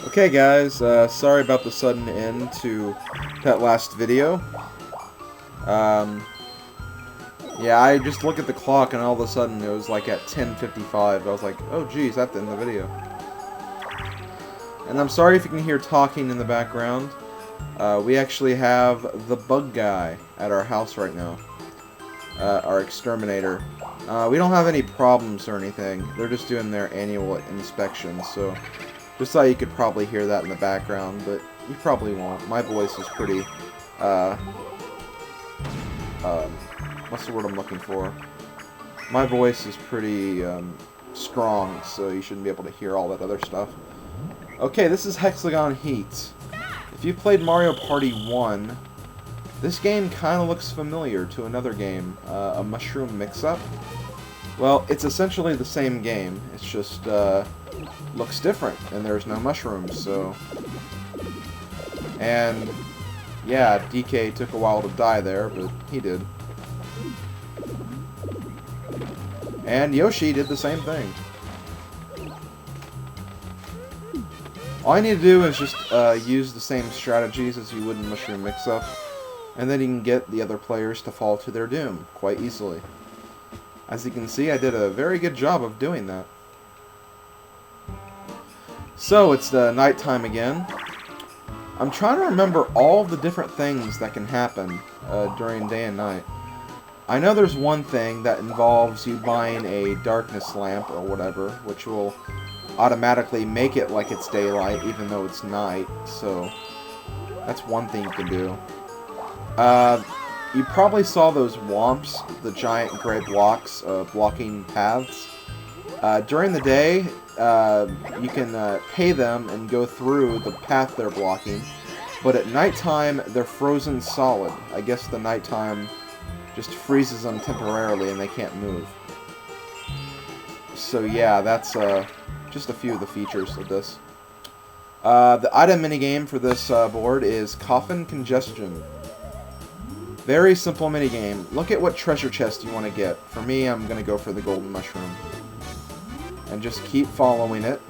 Okay guys, sorry about the sudden end to that last video. Yeah, I just looked at the clock and all of a sudden it was like at 10:55. I was like, oh geez, that's the end of the video. And I'm sorry if you can hear talking in the background. We actually have the bug guy at our house right now. Our exterminator. We don't have any problems or anything. They're just doing their annual inspection, so just thought you could probably hear that in the background, but you probably won't. My voice is pretty, what's the word I'm looking for? My voice is pretty, strong, so you shouldn't be able to hear all that other stuff. Okay, this is Hexagon Heats. If you played Mario Party 1, this game kind of looks familiar to another game, a Mushroom Mix-Up. Well, it's essentially the same game, it's just, looks different, and there's no mushrooms, so... And, yeah, DK took a while to die there, but he did. And Yoshi did the same thing. All I need to do is just use the same strategies as you would in Mushroom Mix-Up, and then you can get the other players to fall to their doom quite easily. As you can see, I did a very good job of doing that. So, it's nighttime again. I'm trying to remember all the different things that can happen during day and night. I know there's one thing that involves you buying a darkness lamp or whatever, which will automatically make it like it's daylight even though it's night, so that's one thing you can do. You probably saw those womps, the giant gray blocks blocking paths. During the day, you can pay them and go through the path they're blocking, but at nighttime they're frozen solid. I guess the nighttime just freezes them temporarily and they can't move. So yeah, that's just a few of the features of this. The item minigame for this board is Coffin Congestion. Very simple minigame. Look at what treasure chest you want to get. For me, I'm going to go for the golden mushroom. And just keep following it.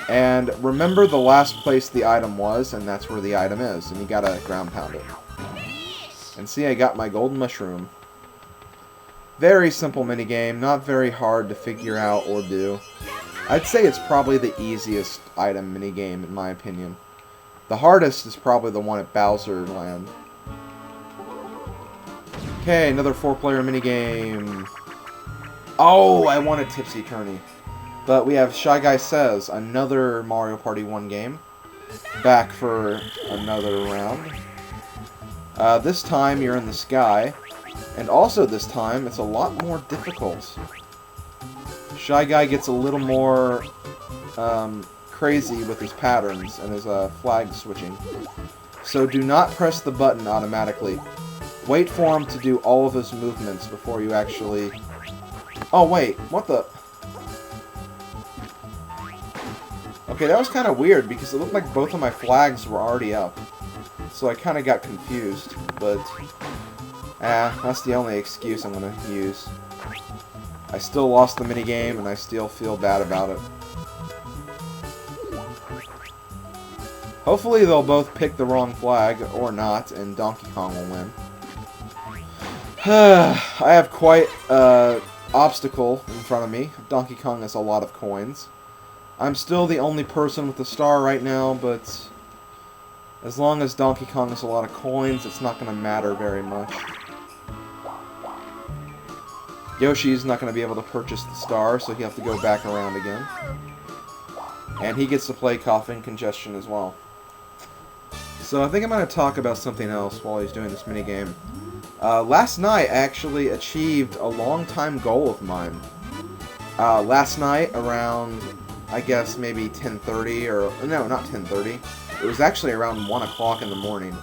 And remember the last place the item was, and that's where the item is. And you gotta ground pound it. And see, I got my golden mushroom. Very simple minigame, not very hard to figure out or do. I'd say it's probably the easiest item minigame in my opinion. The hardest is probably the one at Bowser Land. Okay, another 4-player minigame. Oh, I want a Tipsy Tourney. But we have Shy Guy Says, another Mario Party 1 game. Back for another round. This time you're in the sky. And also this time it's a lot more difficult. Shy Guy gets a little more crazy with his patterns and his flag switching. So do not press the button automatically. Wait for him to do all of his movements before you actually... Oh wait, what the... Okay, that was kind of weird because it looked like both of my flags were already up. So I kind of got confused, but... that's the only excuse I'm going to use. I still lost the minigame and I still feel bad about it. Hopefully they'll both pick the wrong flag, or not, and Donkey Kong will win. I have quite an obstacle in front of me. Donkey Kong has a lot of coins. I'm still the only person with a star right now, but as long as Donkey Kong has a lot of coins, it's not going to matter very much. Yoshi's not going to be able to purchase the star, so he'll have to go back around again. And he gets to play Coffin Congestion as well. So I think I'm going to talk about something else while he's doing this minigame. Last night I actually achieved a long-time goal of mine. Last night around, I guess, maybe 10:30, or... No, not 10:30. It was actually around 1 o'clock in the morning.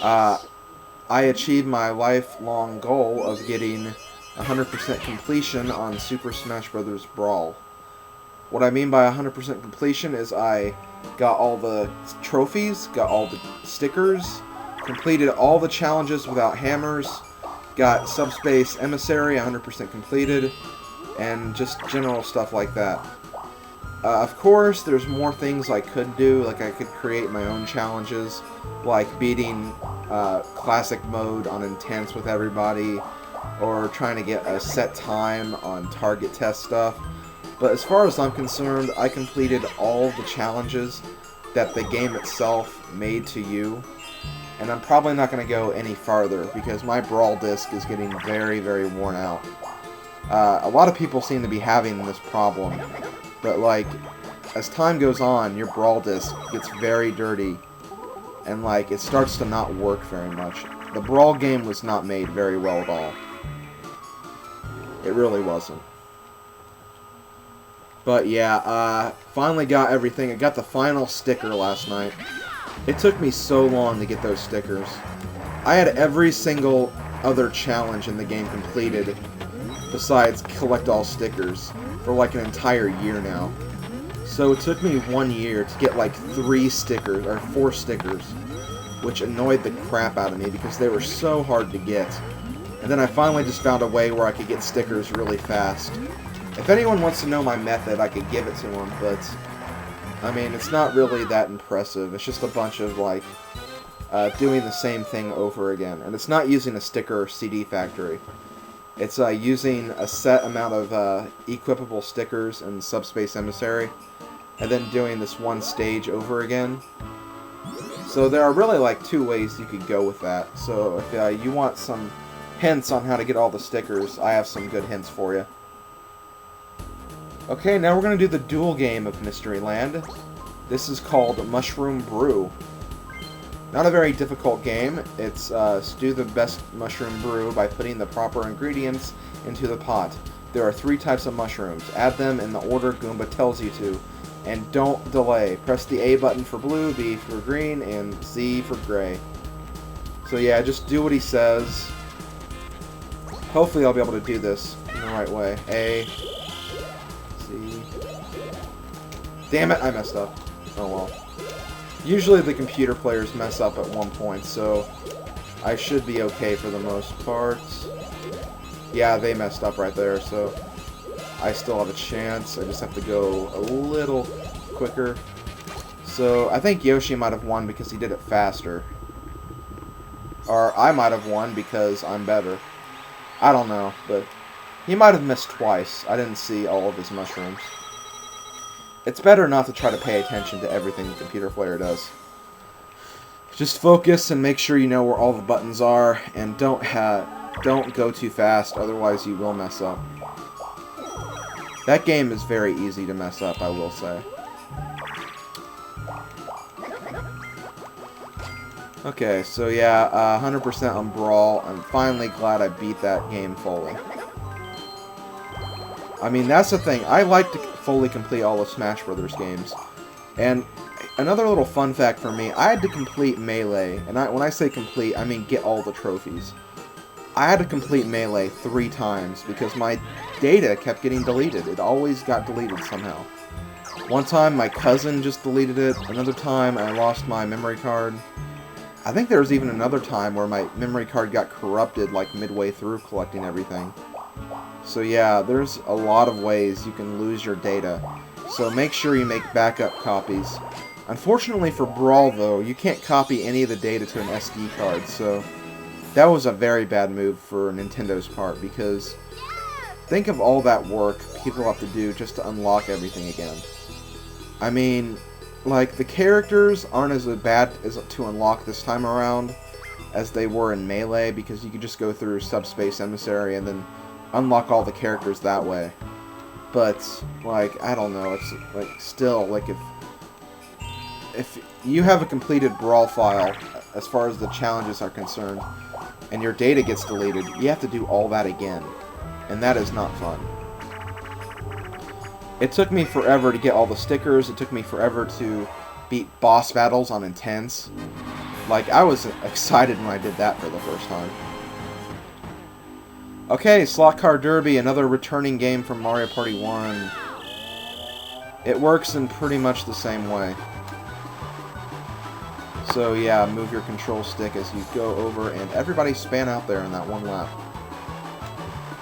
I achieved my lifelong goal of getting 100% completion on Super Smash Bros. Brawl. What I mean by 100% completion is I got all the trophies, got all the stickers, completed all the challenges without hammers, got Subspace Emissary 100% completed, and just general stuff like that. Of course, there's more things I could do, like I could create my own challenges, like beating classic mode on intense with everybody, or trying to get a set time on target test stuff. But as far as I'm concerned, I completed all of the challenges that the game itself made to you, and I'm probably not going to go any farther because my Brawl disc is getting very, very worn out. A lot of people seem to be having this problem. But, like, as time goes on, your Brawl disc gets very dirty, and, like, it starts to not work very much. The Brawl game was not made very well at all. It really wasn't. But, yeah, finally got everything. I got the final sticker last night. It took me so long to get those stickers. I had every single other challenge in the game completed, besides collect all stickers, for like an entire year now. So it took me 1 year to get like 3 stickers, or 4 stickers, which annoyed the crap out of me because they were so hard to get. And then I finally just found a way where I could get stickers really fast. If anyone wants to know my method, I could give it to them, but I mean, it's not really that impressive. It's just a bunch of like doing the same thing over again. And it's not using a sticker or CD factory. It's using a set amount of equipable stickers in Subspace Emissary, and then doing this one stage over again. So there are really like 2 ways you could go with that. So if you want some hints on how to get all the stickers, I have some good hints for you. Okay, now we're going to do the dual game of Mystery Land. This is called Mushroom Brew. Not a very difficult game. It's stew the best mushroom brew by putting the proper ingredients into the pot. There are 3 types of mushrooms. Add them in the order Goomba tells you to. And don't delay. Press the A button for blue, B for green, and Z for gray. So yeah, just do what he says. Hopefully I'll be able to do this in the right way. A, Z. Damn it, I messed up. Oh well. Usually the computer players mess up at one point, so I should be okay for the most part. Yeah, they messed up right there, so I still have a chance. I just have to go a little quicker. So I think Yoshi might have won because he did it faster. Or I might have won because I'm better. I don't know, but he might have missed twice. I didn't see all of his mushrooms. It's better not to try to pay attention to everything the computer player does. Just focus and make sure you know where all the buttons are, and don't go too fast, otherwise you will mess up. That game is very easy to mess up, I will say. Okay, so yeah, 100% on Brawl. I'm finally glad I beat that game fully. I mean, that's the thing. I like to fully complete all of Smash Brothers games. And another little fun fact for me, I had to complete Melee. And when I say complete, I mean get all the trophies. I had to complete Melee 3 times because my data kept getting deleted. It always got deleted somehow. One time, my cousin just deleted it. Another time, I lost my memory card. I think there was even another time where my memory card got corrupted like midway through collecting everything. So yeah, there's a lot of ways you can lose your data, so make sure you make backup copies. Unfortunately for Brawl though, you can't copy any of the data to an SD card, so that was a very bad move for Nintendo's part, because think of all that work people have to do just to unlock everything again. I mean, like, the characters aren't as bad as to unlock this time around as they were in Melee, because you could just go through Subspace Emissary and then unlock all the characters that way. But, like, I don't know, it's, like, still, like, if you have a completed Brawl file, as far as the challenges are concerned, and your data gets deleted, you have to do all that again. And that is not fun. It took me forever to get all the stickers, it took me forever to beat boss battles on Intense. Like, I was excited when I did that for the first time. Okay, Slot Car Derby, another returning game from Mario Party 1. It works in pretty much the same way. So yeah, move your control stick as you go over, and everybody span out there in that one lap.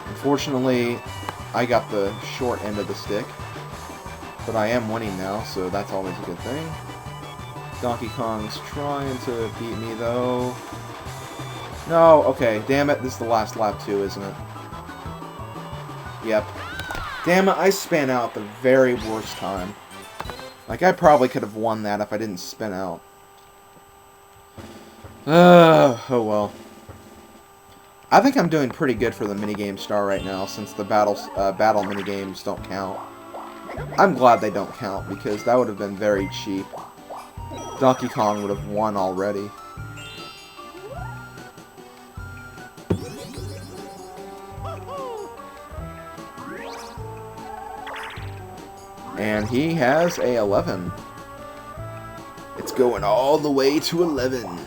Unfortunately, I got the short end of the stick. But I am winning now, so that's always a good thing. Donkey Kong's trying to beat me, though. No, okay, damn it. This is the last lap, too, isn't it? Yep. Damn it, I span out at the very worst time. Like, I probably could have won that if I didn't spin out. Oh well. I think I'm doing pretty good for the minigame star right now, since the battle minigames don't count. I'm glad they don't count, because that would have been very cheap. Donkey Kong would have won already. And he has a 11. It's going all the way to 11.